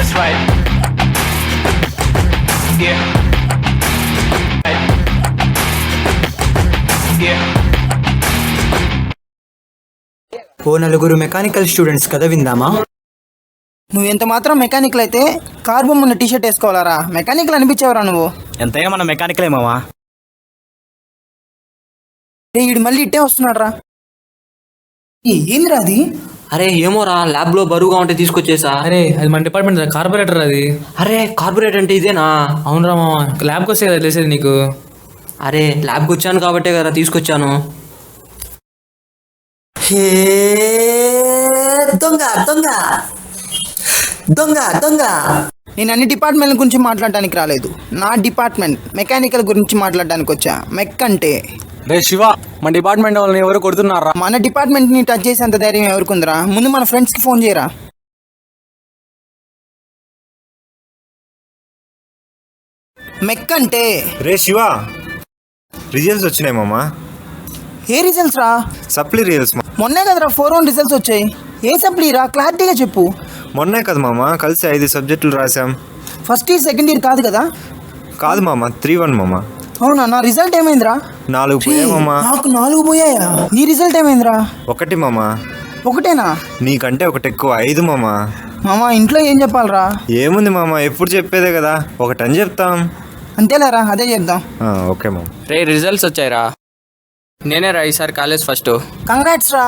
That's right. Yeah. Right. Yeah. ఓ నలుగురు mechanical students కథ విందామా? నువ్వు ఎంత మాత్రం మెకానికల్ అయితే కార్ బొమ్మన్న టీషర్ట్ వేసుకోవాలరా? మెకానికల్ అనిపించావరా నువ్వు? ఎంతైనా మన మెకానికలే మామా. వీడు మళ్ళీ ఇట్టే వస్తున్నాడు రా. ఏందిరా అది? అరే ఏమోరా, ల్యాబ్ లో బరువుగా ఉంటే తీసుకొచ్చేసా. అరే అది మన డిపార్ట్మెంట్ కార్పొరేటర్ అది. అరే కార్పొరేట్ అంటే ఇదేనా? అవునరా మామ, ల్యాబ్కి వస్తే కదా తెలిసేది నీకు. అరే ల్యాబ్కి వచ్చాను కాబట్టే కదా తీసుకొచ్చాను. దొంగ దొంగ దొంగ దొంగ. నేను అన్ని డిపార్ట్మెంట్ల గురించి మాట్లాడడానికి రాలేదు. నా డిపార్ట్మెంట్ మెకానికల్ గురించి మాట్లాడడానికి వచ్చా. మెక్ అంటే రే శివ, మన డిపార్ట్మెంట్ వాళ్ళని ఎవరు కొడుతున్నారా? మన డిపార్ట్మెంట్ని టచ్ చేసేంత ధైర్యం ఎవరికి ఉందిరా? ముందు మన ఫ్రెండ్స్కి ఫోన్ చేయరా. మెక్ అంటే రే శివ, రిజల్ట్స్ వచ్చినాయి మామా. ఏ రిజల్ట్స్ రా? సప్లీ రిజల్ట్స్ మొన్నే కదరా 4-1 రిజల్ట్స్ వచ్చాయి. ఏ సప్లీ రా? క్లారిటీగా చెప్పు. మొన్నే కదా మామ, కలిసి 5 సబ్జెక్టులు రాసాం. ఫస్ట్ ఇయర్ సెకండ్ ఇయర్ కాదు కదా? కాదు మామ, 3-1 మామ. అవునా? నా రిజల్ట్ ఏమైందిరా? 4 పోయాయి మామ. నాకు 4 పోయాయా? నీ రిజల్ట్ ఏమైందిరా? 1 మామ. ఒకటేనా? నీకంటే 1 ఎక్కువ, 5 మామ. మామ ఇంట్లో ఏం చెప్పాలరా? ఏముంది మామ, ఎప్పుడు చెప్పేదే కదా, 1 అని చెప్తాం. అంతేలేరా, అదే చెప్దాం. ఓకే మామ. రే రిజల్ట్స్ వచ్చాయిరా. నేనే రా ఈసారి కాలేజ్ ఫస్ట్. కంగ్రాట్స్ రా.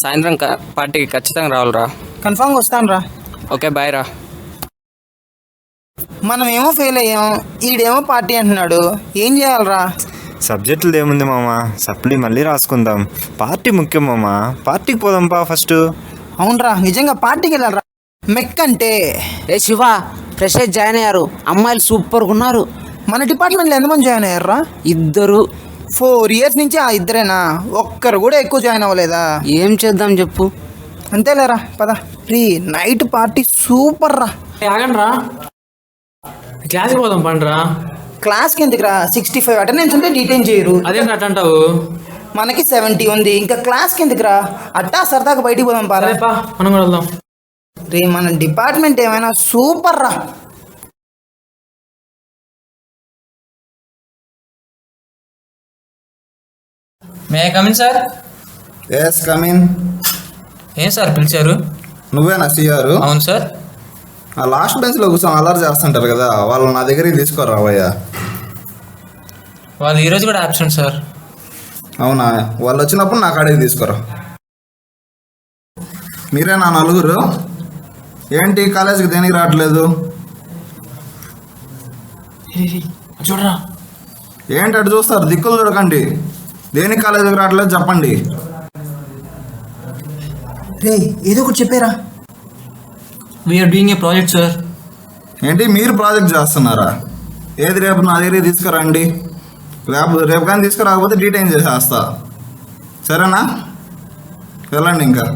సాయంత్రం పార్టీకి ఖచ్చితంగా రావాలిరా. కన్ఫామ్గా వస్తాను రా. ఓకే బాయ్ రా. మనం ఏమో ఫెయిల్ అయ్యాం, ఈడేమో పార్టీ అంటున్నాడు. ఏం చేయాలరా? సబ్జెక్టులు ఏముంది మామ, సప్లీ మళ్ళీ రాసుకుందాం. పార్టీ ముఖ్యం మామ, పార్టీకి పోదాంపా ఫస్ట్. అవునరా, నిజంగా పార్టీకి వెళ్ళాలరా. మెక్ అంటే ఏ శివ, ఫ్రెషర్ జాయిన్ అయ్యారు, అమ్మాయిలు సూపర్గా ఉన్నారు. మన డిపార్ట్మెంట్లో ఎంతమంది జాయిన్ అయ్యారా? 2. 4 ఇయర్స్ నుంచి ఆ ఇద్దరేనా? ఒక్కరు కూడా ఎక్కువ జాయిన్ అవ్వలేదా? ఏం చేద్దాం చెప్పు. అంతేలేరా, పద. నైట్ పార్టీ సూపర్ రా. ఆగండి రా, క్లాస్కి పోదాం పండ్రా. క్లాస్కి ఎందుకురా? 65 అటెండెన్స్ ఉంటే డీటైన్ చేయరు. అదేంటి అట్ట అంటావు? మనకి 70 ఉంది, ఇంకా క్లాస్కి ఎందుకురా? అట్టా సరదాగా బయటికి పోదాం పారా. సరేపా, మనం కూడా వెళ్దాం. రే మన డిపార్ట్మెంట్ ఏమైనా సూపర్ రా. May I come in sir? Yes come in. ఏం సార్ పిలిచారు? నువ్వేనా సిఆర్? అవును సార్. ఆ లాస్ట్ బెంచ్లో కూర్చొని అలర్ చేస్తుంటారు కదా, వాళ్ళు నా దగ్గరికి తీసుకోరావయ్యా. వాళ్ళు ఈరోజు కూడా ఆబ్సెంట్ సార్. అవునా? వాళ్ళు వచ్చినప్పుడు నాకు అడిగి తీసుకురా. మీరేనా నలుగురు? ఏంటి కాలేజీకి దేనికి రావట్లేదు? చూడరా. ఏంటి అటు చూస్తారు? దిక్కులు చూడకండి. దేనికి కాలేజీకి రావట్లేదు చెప్పండి. రే ఏదో ఒకటి చెప్పారా. We are doing a project sir. ఏంటి మీరు ప్రాజెక్ట్ చేస్తున్నారా? ఏది రేపు నా దగ్గరికి తీసుకురండి. రేపు కానీ తీసుకురాకపోతే డీటైన్ చేసేస్తా. సరేనా? వెళ్ళండి ఇంకా.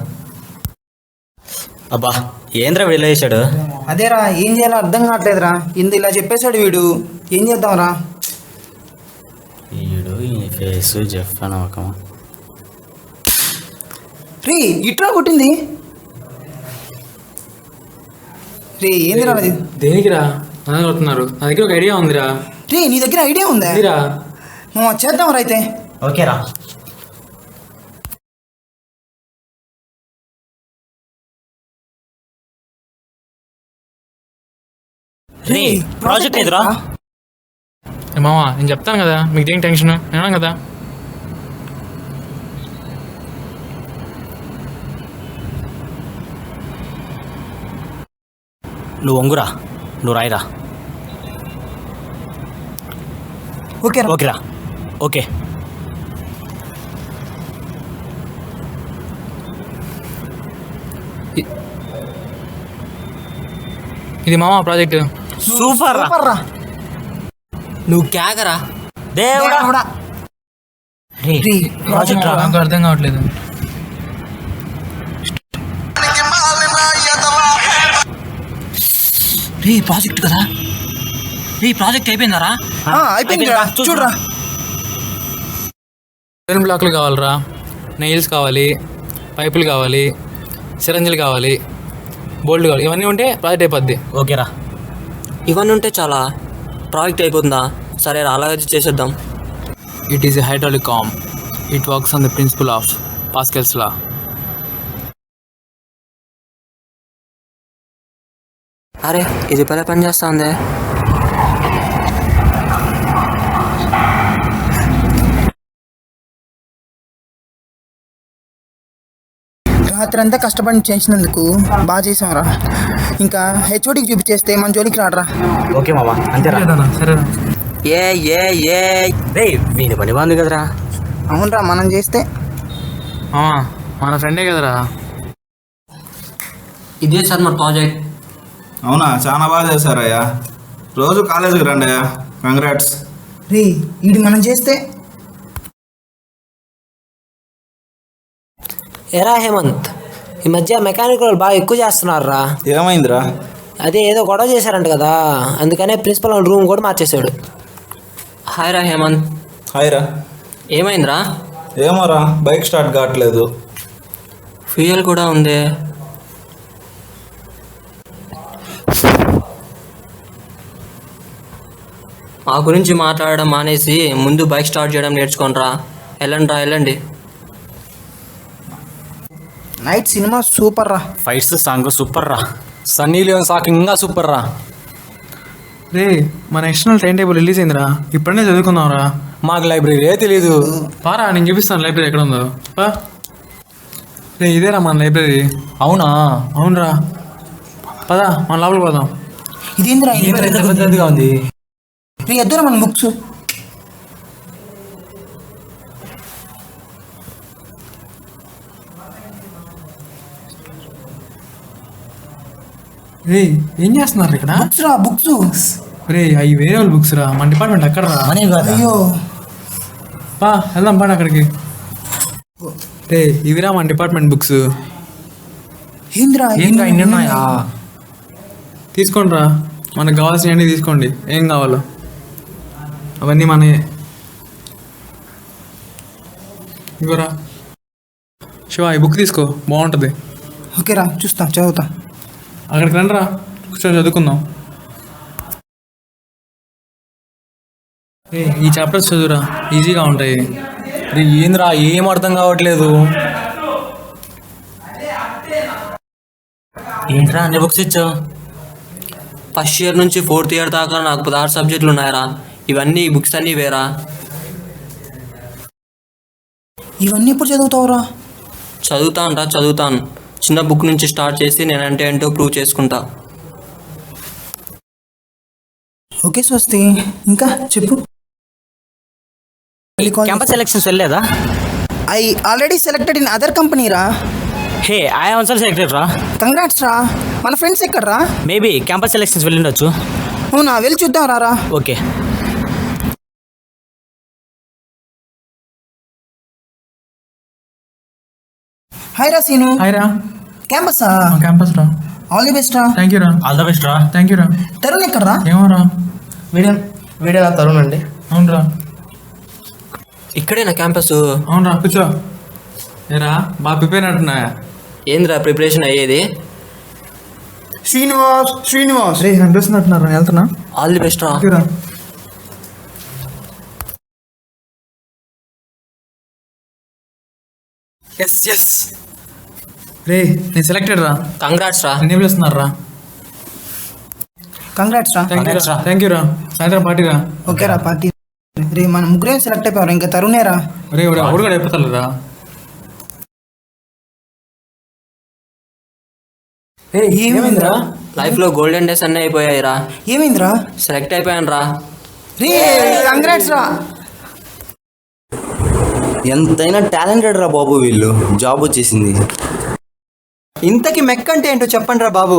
అబ్బా ఏంద్రా వెళ్ళేసాడు? అదేరా, ఏం చేయాలో అర్థం కావట్లేదురా. ఇలా చెప్పేశాడు వీడు. ఏం చేద్దాంరా? వీడు ఈ ఫేస్ చెప్పాను ఒక. రే ఇట్రా కొట్టింది. రే ఏందిరా అది? దేనికిరా అలా కొడుతున్నారు? నా దగ్గర ఒక ఐడియా ఉందిరా. రే నీ దగ్గర ఐడియా ఉందా? నువ్వు చేద్దాం రా అయితే. ఓకేరా. రే ప్రాజెక్ట్ ఎదురా? మామ నేను చెప్తాను కదా, మీకు దేనికి టెన్షన్? నేనా కదా. నువ్వు వంగురా, నువ్వు రాయిరా. ఓకేరా. ఓకే. ఇది మామ ప్రాజెక్ట్. సూపర్ రా. నువ్వు క్యాగరా దేవుడా. ప్రాజెక్ట్ రా. నాకు అర్థం కావట్లేదు. రే ప్రాజెక్ట్ కదా. రే ప్రాజెక్ట్ అయిపోయిందారా? అయిపోయిందిరా, చూడరా. బ్లాక్లు కావాలరా, నెయిల్స్ కావాలి, పైపులు కావాలి, సిరంజీలు కావాలి. బోల్డ్ కావాలి, ఇవన్నీ ఉంటే ప్రాజెక్ట్ అయిపోద్ది. ఓకేరా. ఇవన్నీ ఉంటే చాలా ప్రాజెక్ట్ అయిపోతుందా? సరే రా, అలాగే చేసేద్దాం. It is a hydraulic cam. It works on the principle of Pascal's law. అరే ఇది పదే పని చేస్తా ఉందే. రాత్రి అంతా కష్టపడి చేసినందుకు బాగా చేసాంరా. ఇంకా హెచ్ఓడికి చూపించేస్తే మన జోలికి రాడరా. ఓకే మామ, అంతేరా. సరేరా. ఏ ఏ ఏ రే వీని పని బాగుంది కదరా. అవునరా, మనం చేస్తే. మన ఫ్రెండే కదరా. ఇదే సార్ మన ప్రాజెక్ట్. అవునా, చాలా బాగా చేశారయ్యా. రోజు కాలేజీకి రండి అయ్యా. కంగ్రాట్స్. రే ఇది మనం చేస్తే. ఎరా హేమంత్, ఈ మధ్య మెకానిక్ వాళ్ళు బాగా ఎక్కువ చేస్తున్నారా. ఏమైందిరా? అదే ఏదో గొడవ చేశారంట కదా, అందుకనే ప్రిన్సిపల్ వాళ్ళ రూమ్ కూడా మార్చేశాడు. హాయ్ రా హేమంత్. హాయ్ రా. ఏమైందిరా? ఏమోరా, బైక్ స్టార్ట్ కావట్లేదు. ఫ్యూయల్ కూడా ఉంది. మా గురించి మాట్లాడడం మానేసి ముందు బైక్ స్టార్ట్ చేయడం నేర్చుకోనరా. వెళ్ళండి. నైట్ సినిమా సూపర్ రా. ఫైట్స్ సాంగ్ సూపర్ రా. సన్నీ లియోన్ సాంగ్ ఇంకా సూపర్ రా. రే మన ఎక్స్టర్నల్ టైం టేబుల్ రిలీజ్ అయిందిరా. ఇప్పుడనే చదువుకుందాంరా. మాకు లైబ్రరీ తెలీదు. పారా, నేను చూపిస్తాను లైబ్రరీ ఎక్కడ ఉందో. పా రే, ఇదేరా మన లైబ్రరీ. అవునా? అవునరా, పదా మన లోపలికి పోదాం. ఇదేంద్రా ఎంత పెద్దదిగా ఉంది. రే ఎద్దురా మన బుక్స్. రే ఏం చేస్తున్నారు ఇక్కడ? బుక్స్ రా, బుక్స్. రే అవి వేరే వాళ్ళ బుక్స్ రా, మన డిపార్ట్మెంట్ అక్కడ రా. అయ్యో పా వెళ్దాం, పాడు అక్కడికి. రే ఇవిరా మన డిపార్ట్మెంట్ బుక్స్. ఏంద్రా ఇన్ని ఉన్నాయా? తీసుకోండి రా, మనకు కావాల్సినవన్నీ తీసుకోండి. ఏం కావాలో అవన్నీ మనయే. ఇగోరా శివ, ఈ బుక్ తీసుకో, బాగుంటుంది. ఓకేరా, చూస్తా, చదువుతా. అక్కడికి రండి రా, కూర్చొని చదువుకుందాం. ఈ చాప్టర్స్ చదువురా, ఈజీగా ఉంటాయి. ఏంద్రా ఏం అర్థం కావట్లేదు. ఏంట్రా అన్ని బుక్స్ ఇచ్చావు? ఫస్ట్ ఇయర్ నుంచి 4th ఇయర్ దాకా నాకు 16 సబ్జెక్టులు ఉన్నాయరా. ఇవన్నీ ఈ బుక్స్ అన్నీ వేరా. ఇవన్నీ ఎప్పుడు చదువుతావురా? చదువుతాను. చిన్న బుక్ నుంచి స్టార్ట్ చేసి నేనంటే ఏంటో ప్రూవ్ చేసుకుంటా. ఓకే స్వస్తి, ఇంకా చెప్పు. క్యాంపస్ సెలక్షన్స్ వెళ్ళలేదా? I already selected in other company రా. హే ఐ ఆల్సో సెలెక్టెడ్ రా. కంగ్రాట్స్ రా. మన ఫ్రెండ్స్ ఎక్కడ్రా? మేబీ క్యాంపస్ సెలక్షన్స్ వెళ్ళిండొచ్చు. అవునా, వెళ్ళి చూద్దాం రారా. ఓకే. హాయ్ రా సీను. హాయ్ రా. క్యాంపస్ క్యాంపస్ రా. ఆల్ ది బెస్ట్ రా. థ్యాంక్ యూ రా. ఆల్ ద బెస్ట్ రా. థ్యాంక్ యూ రా. తరుణ్ ఎక్కడ్రా? ఏమో రా. వీడియో తరుణ్ అండి. అవునరా. ఇక్కడే నా క్యాంపస్. అవునరా, కూర్చో. ఏరా బాగా ప్రిపేర్ అంటున్నాయా? ఏంద్రా ప్రిపరేషన్ అయ్యేది? శ్రీనివాస్ రే అనిపిస్తున్నట్టున్నారా? వెళ్తున్నా. ఆల్ ది బెస్ట్ రా. రా. ఎస్ రే నేను సెలెక్టెడ్ రా. కంగ్రాట్స్ రా. ఎన్ని పిలుస్తున్నారు రా? కంగ్రాట్స్ రా. థ్యాంక్ యూ రా. సాయంత్రం పార్టీ రా. ఓకే రా, పార్టీ. రే మన ముగ్గురే సెలెక్ట్ అయిపోయారు, ఇంకా తరుణే రా. రే అవుడు కూడా అయిపోతారు రా. ఏమైందిరా? లైఫ్లో గోల్డెన్ డేస్ అన్నీ అయిపోయాయిరా. ఏమైందిరా? సెలెక్ట్ అయిపోయాను రా. రే కంగ్రాట్స్ రా. ఎంతైనా టాలెంటెడ్ రా బాబు, వీళ్ళు జాబ్ వచ్చేసింది. ఇంతకీ మెక్ అంటే ఏంటో చెప్పండి రా బాబు.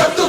సత్తు